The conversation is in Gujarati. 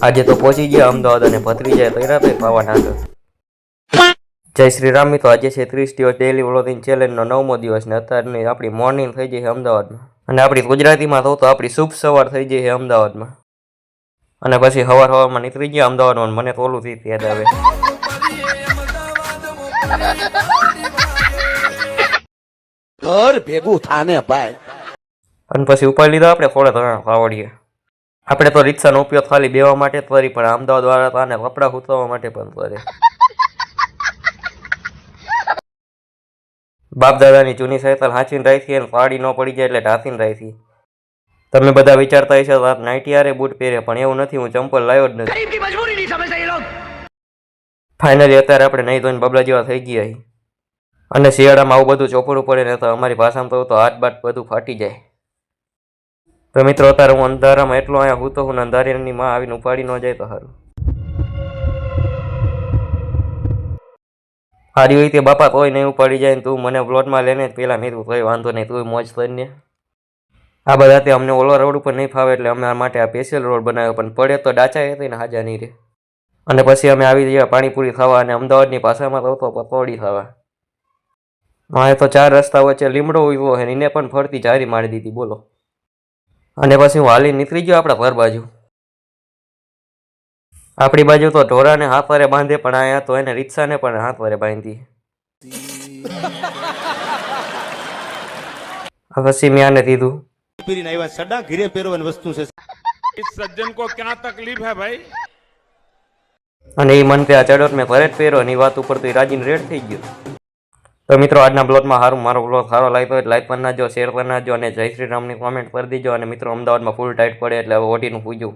આજે તો પહોંચી ગયા અમદાવાદ અને ભત્રીજાએ તૈયાર થઈ પાવા નાટક। જય શ્રી રામ મિત્રો, આજે છે 30 દિવસ ડેલી વ્લોગિંગ ચેલેન્જનો 9મો દિવસ ને અત્યારની આપણી મોર્નિંગ થઈ જઈ છે અમદાવાદમાં અને આપણી ગુજરાતીમાં તો આપણી શુભ સવાર થઈ જઈ છે અમદાવાદમાં અને પછી હવારમાં નીકળી ગયા અમદાવાદમાં। મને તો ઓલું રીત યાદ આવે ઘર ભેગું થાને ભાઈ અને પછી ઉપાડી લીધા આપણે થોડા ધણા પાવડીએ। આપણે તો રિક્ષાનો ઉપયોગ ખાલી બેવા માટે જ કરી, પણ અમદાવાદ વાળા તો આને કપડાં સૂકવવા માટે પણ કરે। બાપ દાદાની જૂની સાયકલ હાંચીને રાખી અને પાડી ન પડી જાય એટલે ઢાંકીને રાખી। તમે બધા વિચારતા હશો તો આપ નાઇટી હારે બૂટ પહેરે, પણ એવું નથી, હું ચંપલ લાવ્યો જ નથી। ફાઇનલી અત્યારે આપણે નહીં ધોઈને બબલા જેવા થઈ ગયા છીએ અને શિયાળામાં આવું બધું ચોપડવું પડે ને તો અમારી ભાષામાં તો હાથ બાટ બધું ફાટી જાય। તો મિત્રો અત્યારે હું અંધારામાં એટલો અહીંયા હૂતો હું અંધારીની માં આવીને ઉપાડી ન જાય તો સારું। સારી હોય તે બાપા કોઈ નહીં ઉપાડી જાય ને તું મને બ્લોટમાં લઈને જ પેલા મેં કોઈ વાંધો નહીં, તું મોજ કરીને આ બધા તે અમને ઓલો રોડ ઉપર નહીં ફાવે એટલે અમે આ માટે આ સ્પેશિયલ રોડ બનાવ્યો, પણ પડે તો ડાચા હતી ને હાજા નહીં રહે। અને પછી અમે આવી ગયા પાણીપુરી ખાવા અને અમદાવાદની ભાષામાં તો પકોડી ખાવા। મારે તો 4 રસ્તા વચ્ચે લીમડો ઉભો છે, એને પણ ફરતી જારી મારી દીધી બોલો। અને પછી હું હાલી નીકળી ગયો આપણા ઘર બાજુ। આપણી બાજુ તો ઢોરાને હાથ વારે બાંધે, પણ અહીંયા તો એને રિક્ષાને પણ હાથ વારે બાંધી। પછી મેં આને કીધું પીરીને આવ્યા સડા ઘીરે પહેરવાની વસ્તુ છે। इस सज्जन को क्या तकलीफ है भाई? અને એ મન તે આ ચડોટ મેં ઘરે જ પહેરો અને એ વાત ઉપર તો એ રાજીને રેડ થઈ ગયો। તો મિત્રો આજના બ્લોગમાં મારો બ્લોગ સારો લાગ્યો હોય લાઈક કરી નાખજો, શેર કરી નાખજો અને જય શ્રી રામની કોમેન્ટ કરી દીજો। અને મિત્રો અમદાવાદમાં ફૂલ ટાઈટ પડે એટલે હવે ઓટીનું પૂજ્યું।